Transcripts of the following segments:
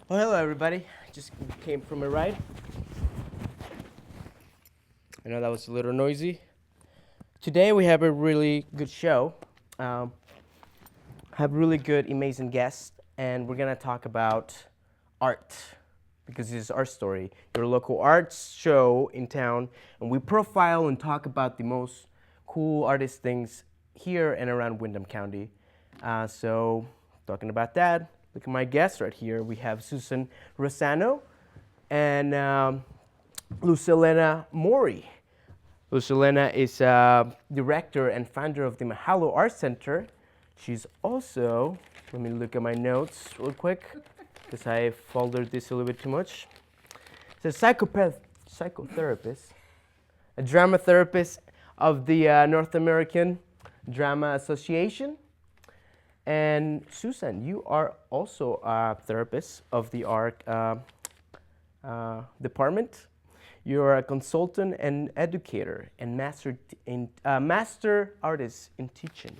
Well, hello everybody. Just came from a ride. I know that was a little noisy. Today we have a really good show. Um, have really good, amazing guests, and we're gonna talk about art because this is Art Story, your local arts show in town, and we profile and talk about the most cool artist things here and around Windham County. So, talking about that, look at my guests right here. We have Susan Rosano and Elena Mori. Elena is director and founder of the Mahalo Art Center. She's also, let me look at my notes real quick, because I folded this a little bit too much. She's a psychotherapist, a drama therapist of the North American Drama Association. And Susan, you are also a therapist of the art department. You're a consultant and educator and master artist in teaching.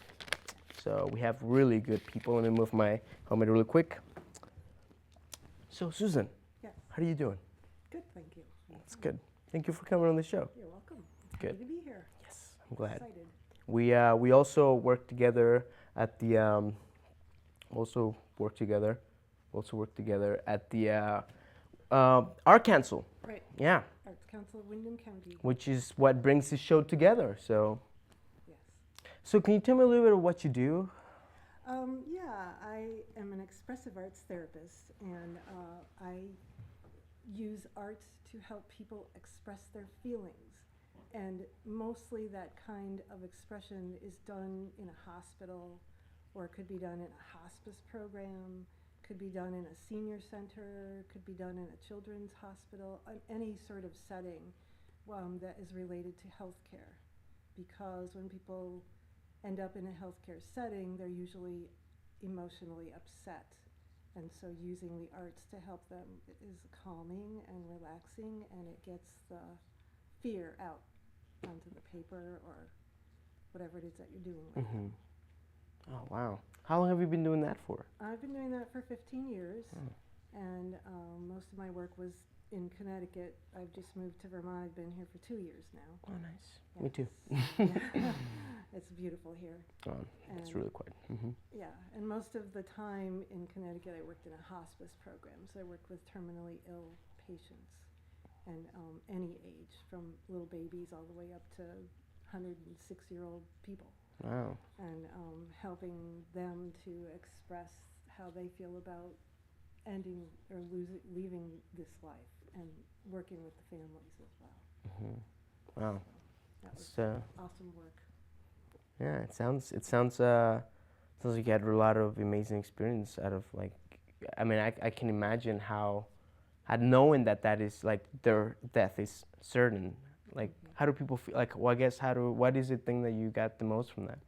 So we have really good people. Let me move my helmet really quick. So Susan, Yes. how are you doing? Good, thank you. That's good. Thank you for coming on the show. You're welcome. Good. Happy to be here. Yes, I'm glad. Excited. We also work together at the also work together at the Art Council. Right. Yeah, Arts Council of Windham County. which is what brings the show together. So, Yes. so can you tell me a little bit of what you do? Yeah, I am an expressive arts therapist, and I use art to help people express their feelings. And mostly that kind of expression is done in a hospital, or it could be done in a hospice program, could be done in a senior center, could be done in a children's hospital, any sort of setting that is related to healthcare. Because when people end up in a healthcare setting, they're usually emotionally upset. And so using the arts to help them is calming and relaxing, and it gets the fear out onto the paper or whatever it is that you're doing with Mm-hmm. them. Oh wow! How long have you been doing that for? I've been doing that for 15 years, Oh, and most of my work was in Connecticut. I've just moved to Vermont. I've been here for 2 years now. oh nice. Me too. Yeah. It's beautiful here. Oh, it's And really quite. Mm-hmm. yeah, and most of the time in Connecticut, I worked in a hospice program. So I worked with terminally ill patients, and any age, from little babies all the way up to 106-year-old people, Wow. and helping them to express how they feel about ending or leaving this life, and working with the families as well. Mm-hmm. Wow. That was It's, awesome work. yeah, it sounds like you had a lot of amazing experience out of like, I mean, I can imagine how, knowing that is like their death is certain. Like, how do people feel? Like, well, I guess what is the thing that you got the most from that?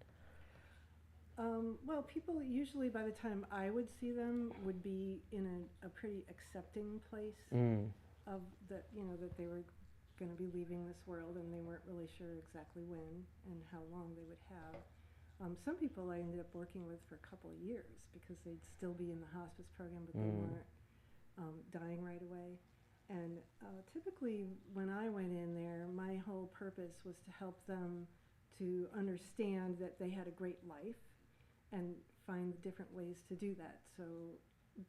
Well, people usually, by the time I would see them, would be in a pretty accepting place Mm. of that they were going to be leaving this world, and they weren't really sure exactly when and how long they would have. Some people I ended up working with for a couple of years because they'd still be in the hospice program, but they weren't dying right away. And typically, when I went in there, my whole purpose was to help them to understand that they had a great life and find different ways to do that. So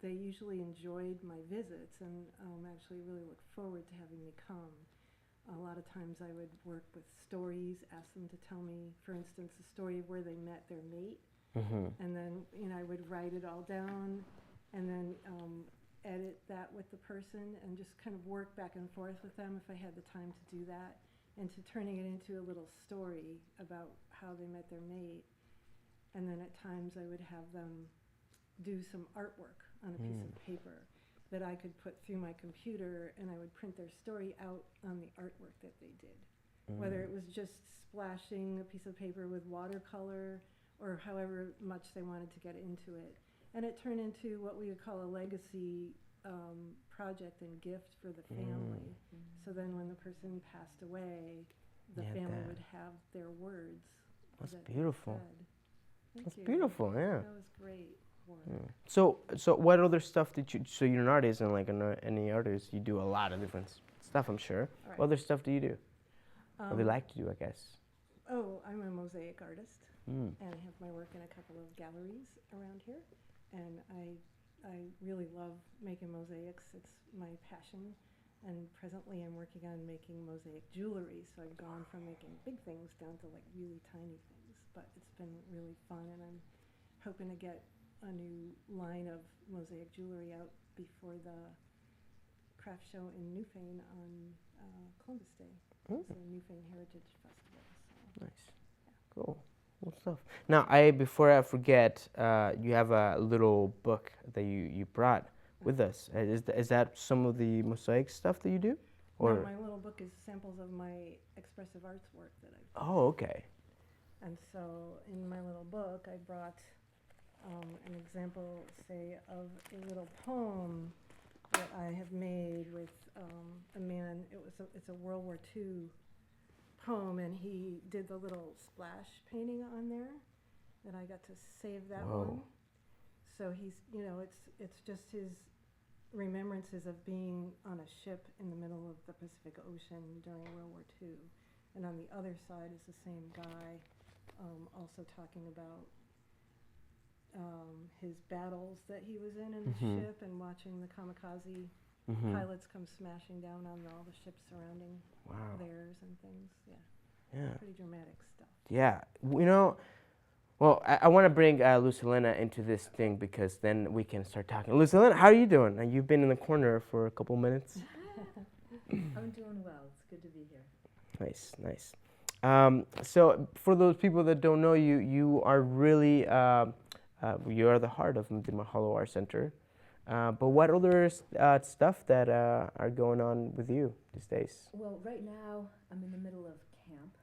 they usually enjoyed my visits, and actually really look forward to having me come. A lot of times I would work with stories, ask them to tell me, for instance, a story of where they met their mate, Mm-hmm. and then I would write it all down, and then edit that with the person, and just kind of work back and forth with them if I had the time to do that, into turning it into a little story about how they met their mate. And then at times I would have them do some artwork on a piece of paper that I could put through my computer, and I would print their story out on the artwork that they did. Whether it was just splashing a piece of paper with watercolor, or however much they wanted to get into it. And it turned into what we would call a legacy project and gift for the family. So then when the person passed away, the Yeah, family that- would have their words. That's that they beautiful. said. Thank That's you. beautiful. Yeah. That was great. before. So what other stuff did you? So you're an artist, and like any artist, you do a lot of different stuff. I'm sure. Right. What other stuff do you do? Or do you like to do? I guess. Oh, I'm a mosaic artist, Mm. and I have my work in a couple of galleries around here. And I really love making mosaics. It's my passion. And presently, I'm working on making mosaic jewelry. So I've gone from making big things down to like really tiny things. But it's been really fun, and I'm hoping to get a new line of mosaic jewelry out before the craft show in Newfane on Columbus Day. It's the Newfane Heritage Festival. So. Nice. Cool. Cool stuff. Now, before I forget, you have a little book that you brought with us. Is that some of the mosaic stuff that you do? Or no, my little book is samples of my expressive arts work that I've done. Oh, okay. And so in my little book, I brought an example, say, of a little poem that I have made with a man. It's a World War II poem, and he did the little splash painting on there, and I got to save that one. So he's, it's just his remembrances of being on a ship in the middle of the Pacific Ocean during World War II. And on the other side is the same guy also talking about his battles that he was in the ship, and watching the kamikaze pilots come smashing down on all the ships surrounding theirs and things. Yeah. Pretty dramatic stuff. Yeah. Well, I want to bring Elena into this thing, because then we can start talking. Elena, how are you doing? You've been in the corner for a couple minutes. I'm doing well. It's good to be here. Nice, nice. So for those people that don't know you, you are really, you are the heart of the Mahalo Art Center. But what other stuff that are going on with you these days? Well, right now I'm in the middle of camp.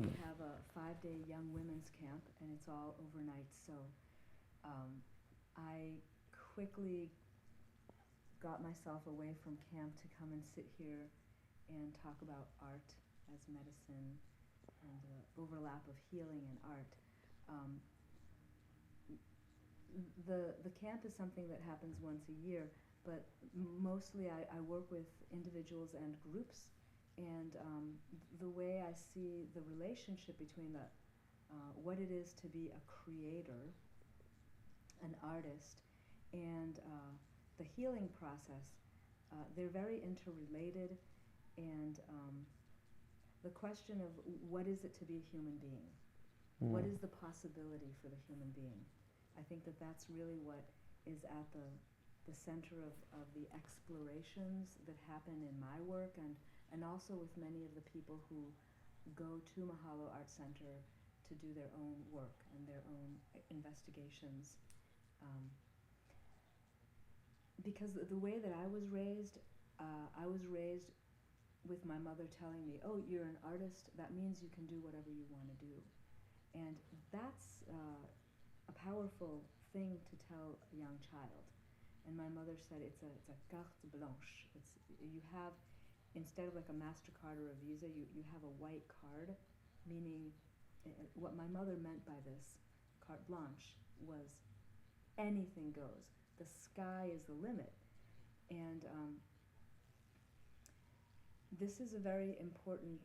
We have a 5-day young women's camp, and it's all overnight. So I quickly got myself away from camp to come and sit here and talk about art as medicine and the overlap of healing and art. The camp is something that happens once a year, but mostly I work with individuals and groups, and the way I see the relationship between what it is to be a creator, an artist, and the healing process, they're very interrelated, and the question of what is it to be a human being? What is the possibility for the human being? I think that that's really what is at the center of the explorations that happen in my work, and also with many of the people who go to Mahalo Art Center to do their own work and their own investigations. Because the way that I was raised with my mother telling me, oh, you're an artist, that means you can do whatever you want to do. And that's a powerful thing to tell a young child. And my mother said it's a carte blanche. You have, instead of like a MasterCard or a Visa, you have a white card, meaning what my mother meant by this carte blanche was anything goes. The sky is the limit. And this is a very important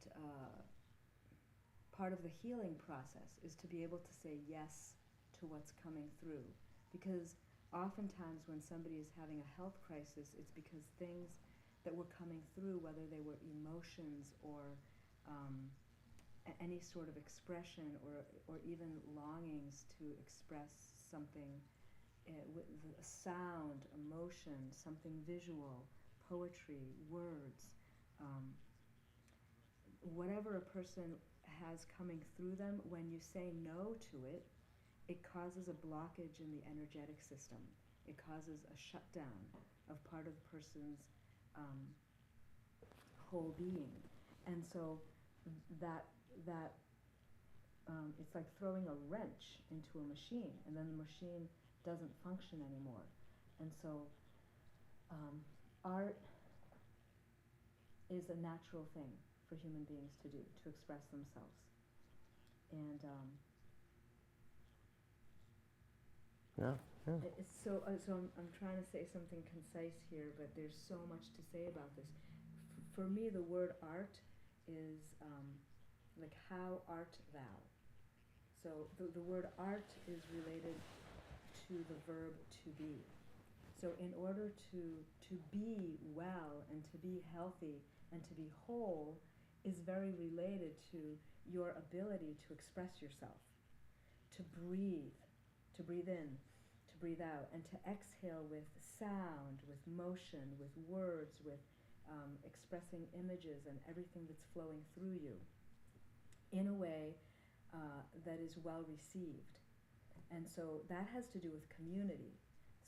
part of the healing process, is to be able to say yes to what's coming through. Because oftentimes when somebody is having a health crisis, it's because things that were coming through, whether they were emotions or any sort of expression or even longings to express something with a sound, emotion, something visual, poetry, words, whatever a person has coming through them, when you say no to it, it causes a blockage in the energetic system. It causes a shutdown of part of the person's whole being. And so that it's like throwing a wrench into a machine, and then the machine doesn't function anymore. And so art is a natural thing for human beings to do, to express themselves. And Yeah, I'm trying to say something concise here, but there's so much to say about this. For me, the word art is like how art thou. So the word art is related to the verb to be. So in order to be well and to be healthy and to be whole is very related to your ability to express yourself, to breathe in, to breathe out, and to exhale with sound, with motion, with words, with expressing images and everything that's flowing through you in a way that is well received. And so that has to do with community.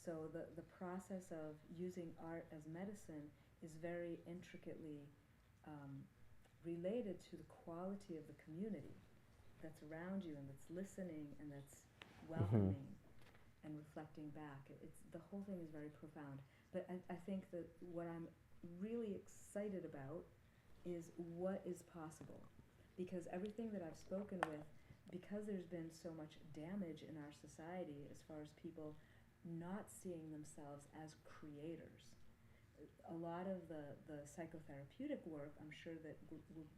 So the process of using art as medicine is very intricately related to the quality of the community that's around you and that's listening and that's welcoming and reflecting back. The whole thing is very profound. But I think that what I'm really excited about is what is possible. Because everything that I've spoken with, because there's been so much damage in our society as far as people not seeing themselves as creators. A lot of the psychotherapeutic work, I'm sure that we're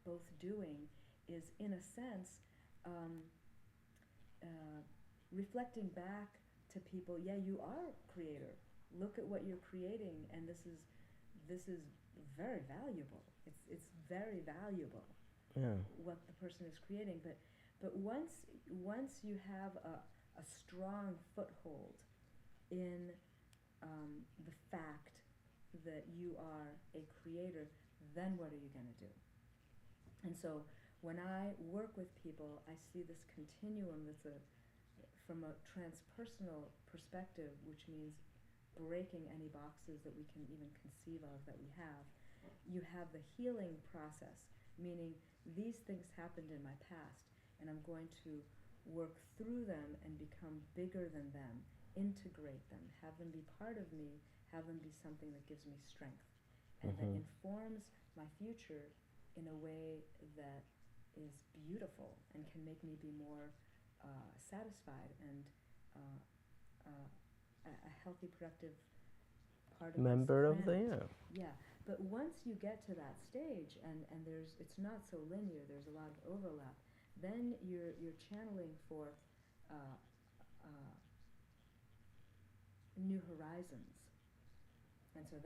both doing, is in a sense reflecting back to people, yeah, you are a creator. Look at what you're creating, and this is very valuable. It's very valuable. Yeah. What the person is creating, but once you have a strong foothold in the fact that you are a creator, then what are you going to do? And so when I work with people, I see this continuum that's from a transpersonal perspective, which means breaking any boxes that we can even conceive of that we have. You have the healing process, meaning these things happened in my past, and I'm going to work through them and become bigger than them, integrate them, have them be part of me, have them be something that gives me strength, and that informs my future in a way that is beautiful and can make me be more satisfied and a healthy, productive part of Member this of the planet. Yeah, but once you get to that stage, and it's not so linear, there's a lot of overlap, then you're channeling forth new horizons. And so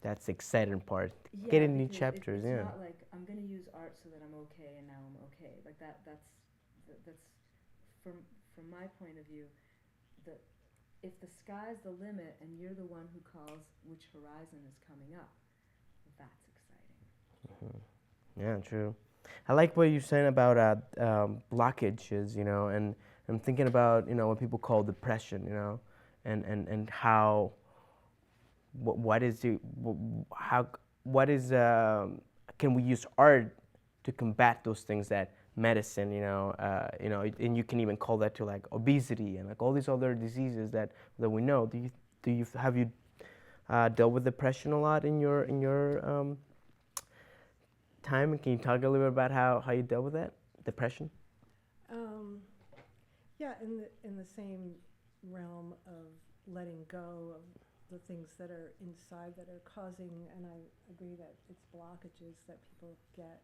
that's the exciting part. yeah, Getting new because chapters. it's Yeah. not like I'm going to use art so that I'm okay and now I'm okay. Like that's from my point of view, the if the sky's the limit and you're the one who calls which horizon is coming up, that's exciting. Yeah, true. I like what you're saying about blockages, and I'm thinking about, what people call depression, and how, what is the, how, what is, can we use art to combat those things that medicine, and you can even call that to like obesity and like all these other diseases that we know. Have you dealt with depression a lot in your time? And can you talk a little bit about how you dealt with that depression? Yeah, in the same realm of letting go of the things that are inside that are causing, and I agree that it's blockages that people get.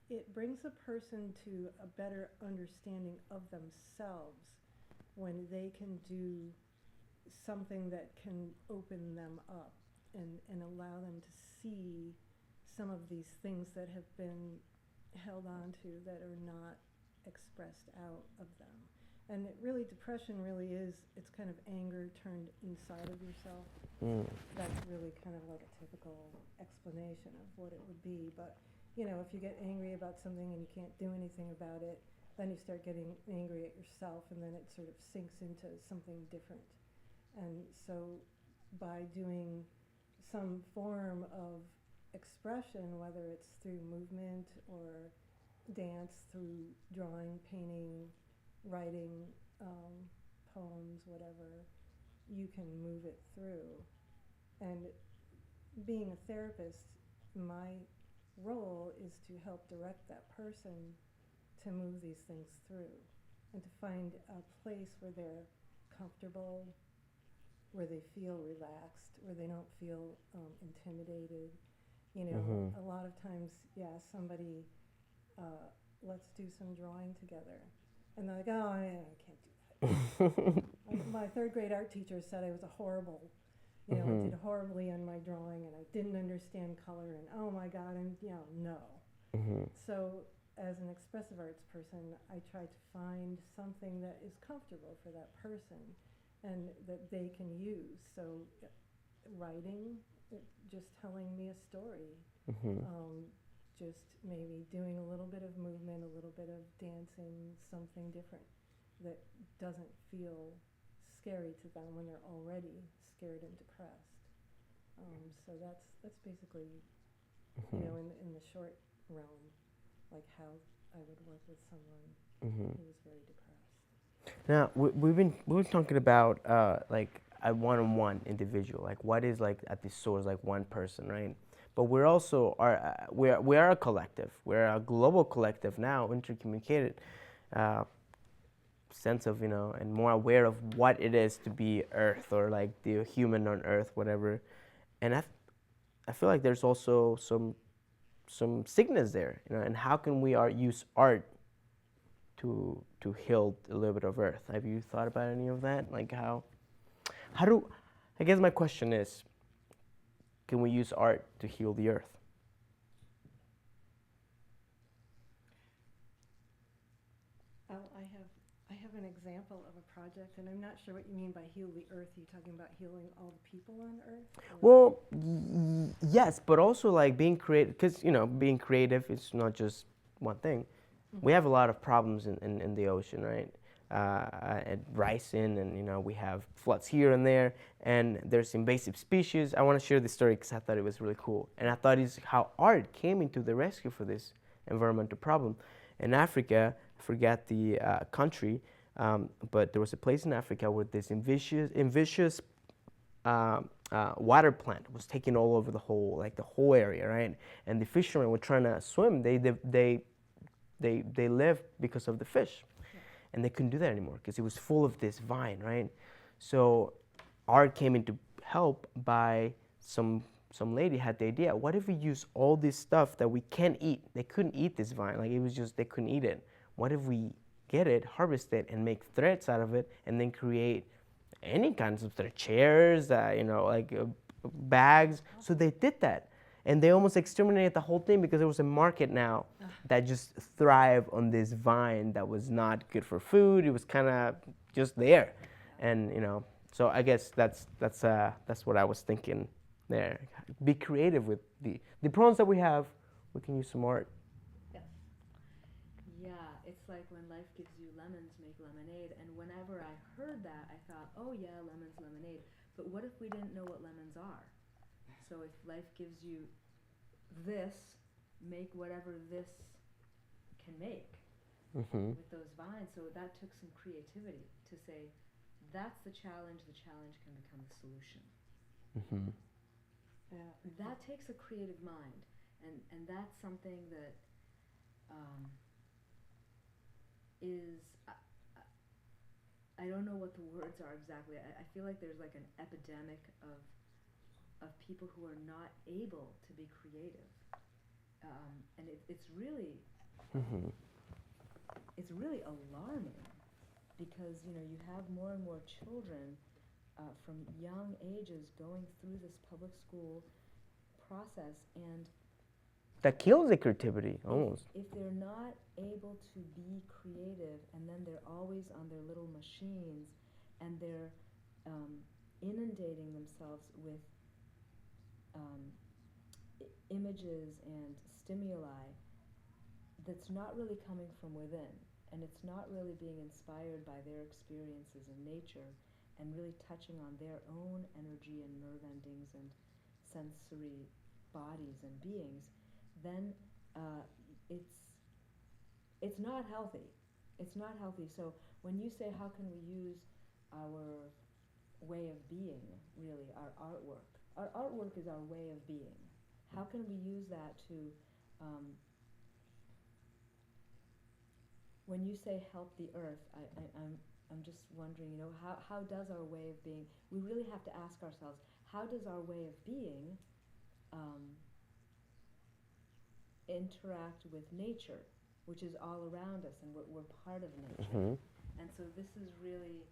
It brings a person to a better understanding of themselves when they can do something that can open them up and allow them to see some of these things that have been held on to that are not expressed out of them. And depression really is, it's kind of anger turned inside of yourself. That's really kind of like a typical explanation of what it would be. But, if you get angry about something and you can't do anything about it, then you start getting angry at yourself, and then it sort of sinks into something different. And so by doing some form of expression, whether it's through movement or dance, through drawing, painting, writing, poems, whatever, you can move it through. And being a therapist, my role is to help direct that person to move these things through. and to find a place where they're comfortable, where they feel relaxed, where they don't feel intimidated. You know, Mm-hmm. a lot of times, yeah, somebody, uh, let's do some drawing together. And they're like, oh, yeah, I can't do that. My third grade art teacher said I was a horrible, I Mm-hmm. did horribly on my drawing and I didn't understand color and oh my God, and no. Mm-hmm. So as an expressive arts person, I try to find something that is comfortable for that person and that they can use. So writing, just telling me a story, Mm-hmm. um, just maybe doing a little bit of movement, a little bit of dancing, something different that doesn't feel scary to them when they're already scared and depressed. So that's basically, Mm-hmm. in the short realm, like how I would work with someone Mm-hmm. who was very depressed. Now we've been talking about like a one-on-one individual, like what is like at the source like one person, right? But we're also we are a collective. We're a global collective now, intercommunicated, uh, sense of and more aware of what it is to be Earth or like the human on Earth, whatever. And I feel like there's also some sickness there, and how can we use art to heal a little bit of Earth? Have you thought about any of that? Like how do I guess my question is, can we use art to heal the Earth? Oh, I have an example of a project, and I'm not sure what you mean by heal the earth. Are you talking about healing all the people on earth? Well, yes, but also like being creative, because being creative is not just one thing. We Mm-hmm. have a lot of problems in the ocean, right? At rising, and we have floods here and there, and there's invasive species. I want to share this story because I thought it was really cool, and I thought it's how art came into the rescue for this environmental problem. In Africa, I forget the country, but there was a place in Africa where this invasive water plant was taking all over the whole area, right? And the fishermen were trying to swim. They lived because of the fish, Yeah. and they couldn't do that anymore because it was full of this vine, right? So art came into help by some lady had the idea. What if we use all this stuff that we can't eat? They couldn't eat this vine, like it was just they couldn't eat it. What if we get it, harvest it, and make threads out of it, and then create any kinds of chairs, like bags. So they did that, and they almost exterminated the whole thing because there was a market now that just thrived on this vine that was not good for food. It was kind of just there, and so I guess that's what I was thinking there. Be creative with the problems that we have. We can use some art. Yes. Yeah, it's like when life gives you lemons, make lemonade. And whenever I heard that, I thought, oh yeah, lemons, lemonade. But what if we didn't know what lemons are? So if life gives you this, make whatever this can make Mm-hmm. with those vines. So that took some creativity to say, that's the challenge can become the solution. Mm-hmm. Yeah. That takes a creative mind. And that's something that is I don't know what the words are exactly. I feel like there's like an epidemic of people who are not able to be creative, and Mm-hmm. it's really alarming because you have more and more children from young ages going through this public school process, and That kills the creativity almost. if they're not able to be creative, and then they're always on their little machines, and they're inundating themselves with images and stimuli that's not really coming from within, and it's not really being inspired by their experiences in nature and really touching on their own energy and nerve endings and sensory bodies and beings, then uh, it's it's not healthy. It's not healthy. So when you say how can we use our way of being, really, our artwork is our way of being. How can we use that to, um, when you say help the earth, I'm just wondering, you know, how does our way of being, we really have to ask ourselves, how does our way of being interact with nature, which is all around us, and we're part of nature. Mm-hmm. And so this is really,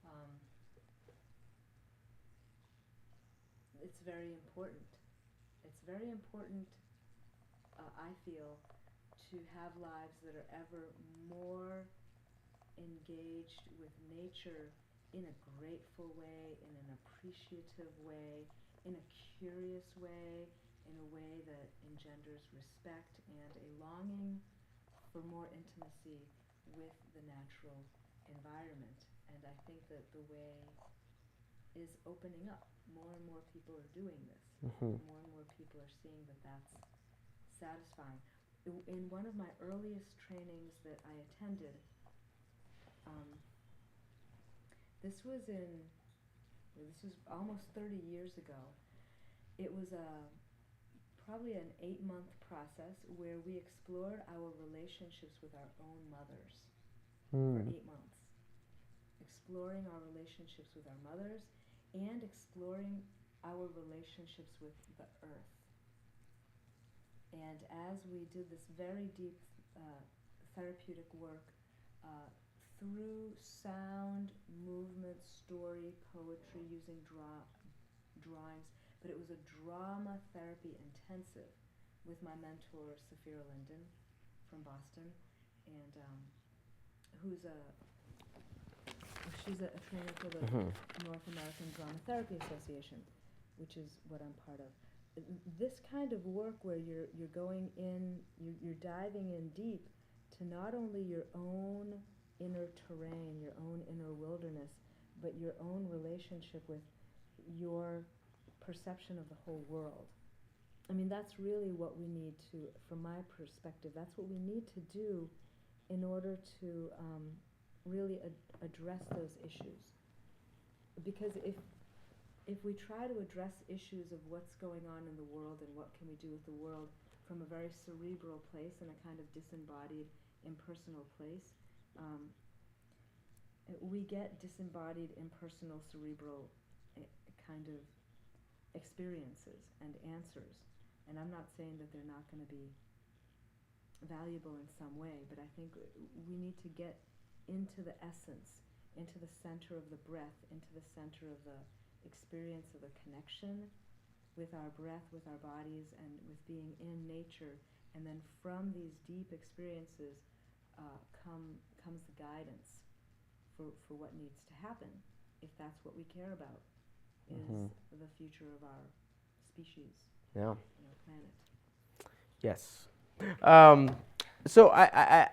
um, it's very important. It's very important, I feel, to have lives that are ever more engaged with nature in a grateful way, in an appreciative way, in a curious way, in a way that engenders respect and a longing for more intimacy with the natural environment. And I think that the way is opening up. More and more people are doing this. Mm-hmm. More and more people are seeing that that's satisfying. In one of my earliest trainings that I attended, this was almost 30 years ago. It was probably an 8-month process where we explored our relationships with our own mothers for 8 months. Exploring our relationships with our mothers and exploring our relationships with the earth. And as we did this very deep therapeutic work through sound, movement, story, poetry, using drawings, but it was a drama therapy intensive with my mentor, Saphira Linden from Boston, and she's a trainer for the North American Drama Therapy Association, which is what I'm part of. This kind of work where you're going in, you're diving in deep to not only your own inner terrain, your own inner wilderness, but your own relationship with your perception of the whole world. I mean, that's really what we need to, from my perspective, that's what we need to do in order to really address those issues. Because if we try to address issues of what's going on in the world and what can we do with the world from a very cerebral place and a kind of disembodied, impersonal place, we get disembodied, impersonal, cerebral kind of experiences and answers. And I'm not saying that they're not going to be valuable in some way, but I think we need to get into the essence, into the center of the breath, into the center of the experience of the connection with our breath, with our bodies, and with being in nature. And then from these deep experiences comes the guidance for what needs to happen, if that's what we care about, is the future of our species, and our planet. Yes. So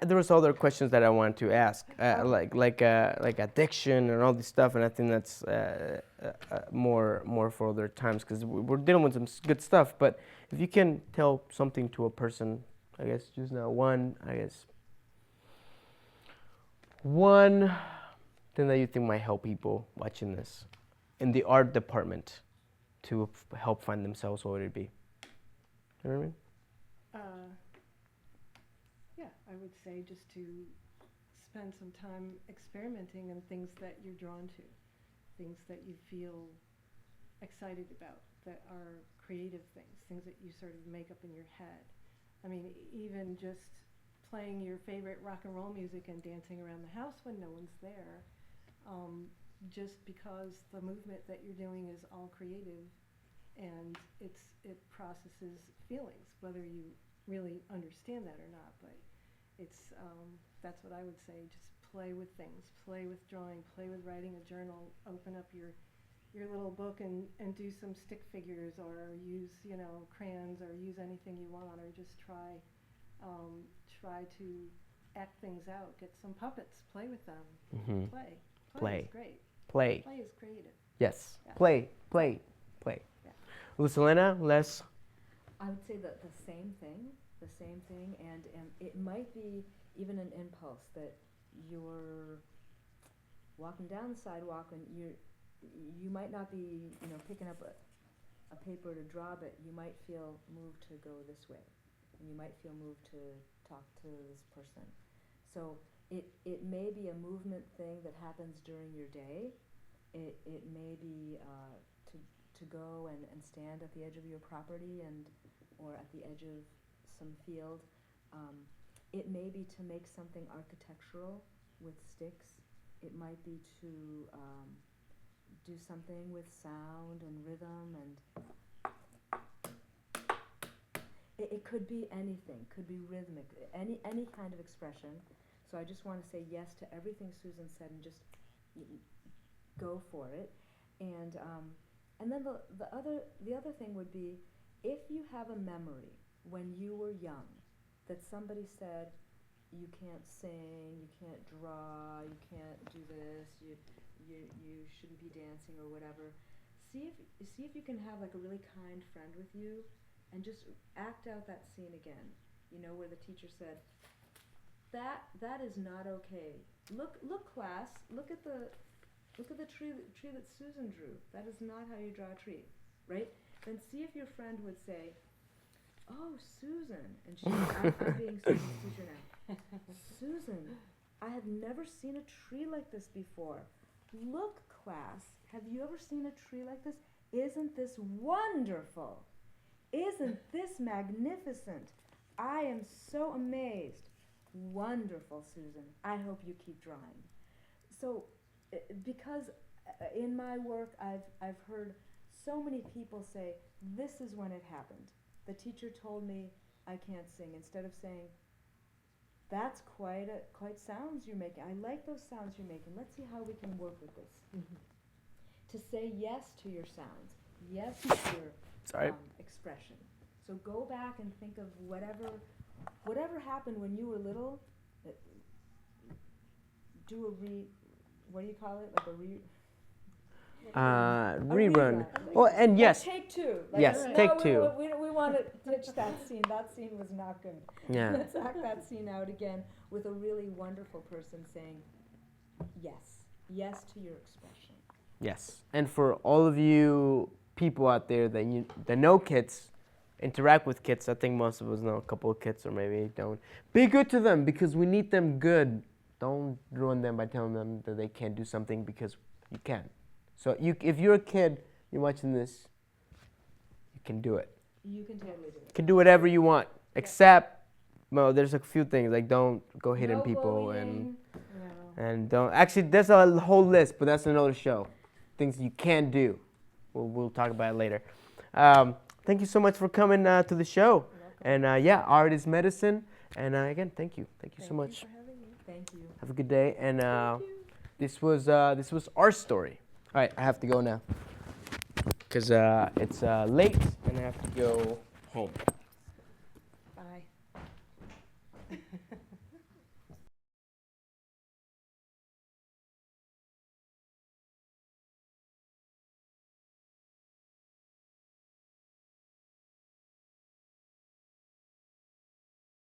there was other questions that I wanted to ask, like addiction and all this stuff, and I think that's more for other times because we're dealing with some good stuff. But if you can tell something to a person, I guess just now one thing that you think might help people watching this in the art department to help find themselves, what would it be? You know what I mean? Yeah, I would say just to spend some time experimenting in things that you're drawn to, things that you feel excited about, that are creative things that you sort of make up in your head. I mean, even just playing your favorite rock and roll music and dancing around the house when no one's there, just because the movement that you're doing is all creative and it processes feelings, whether you really understand that or not. But it's that's what I would say. Just play with things, play with drawing, play with writing a journal. Open up your little book and do some stick figures, or use crayons, or use anything you want, or just try to act things out. Get some puppets, play with them. Play is great. Play is creative. Yes. Yeah. Play. Yeah. Elena, Les? I would say that the same thing, and it might be even an impulse that you're walking down the sidewalk and you might not be picking up a paper to draw, but you might feel moved to go this way, and you might feel moved to talk to this person. So it may be a movement thing that happens during your day. It may be to go and stand at the edge of your property or at the edge of some field. It may be to make something architectural with sticks. It might be to do something with sound and rhythm, and it could be anything. Could be rhythmic, any kind of expression. So I just want to say yes to everything Susan said and just go for it. And then the other thing would be, if you have a memory when you were young that somebody said, you can't sing, you can't draw, you can't do this, you shouldn't be dancing or whatever, see if you can have like a really kind friend with you and just act out that scene again. You know, where the teacher said, that is not okay. Look class, look at the tree that Susan drew. That is not how you draw a tree, right? Then see if your friend would say, oh, Susan, and I'm being Susan's teacher now. Susan, I have never seen a tree like this before. Look, class, have you ever seen a tree like this? Isn't this wonderful? Isn't this magnificent? I am so amazed. Wonderful, Susan. I hope you keep drawing. So, because in my work I've heard so many people say, this is when it happened. The teacher told me I can't sing. Instead of saying, that's quite sounds you're making. I like those sounds you're making. Let's see how we can work with this. Mm-hmm. To say yes to your sounds, yes to your expression. So go back and think of whatever happened when you were little. Do a what do you call it? Like a rerun. Well, and yes. Like take two. Yes, take two. We want to ditch that scene. That scene was not good. Yeah. Let's act that scene out again with a really wonderful person saying yes. Yes to your expression. Yes. And for all of you people out there that know kids, interact with kids, I think most of us know a couple of kids or maybe don't. Be good to them because we need them good. Don't ruin them by telling them that they can't do something because you can. So if you're a kid, you're watching this, you can do it. You can totally do it. You can do whatever you want, except, well, there's a few things, like don't go hitting No people bullying. and don't. Actually, there's a whole list, but that's another show. Things you can do. We'll talk about it later. Thank you so much for coming to the show. And yeah, art is medicine. And again, thank you. Thank you so much. Thank you for having me. Thank you. Have a good day. And this was ArtStory. All right, I have to go now because it's late and I have to go home.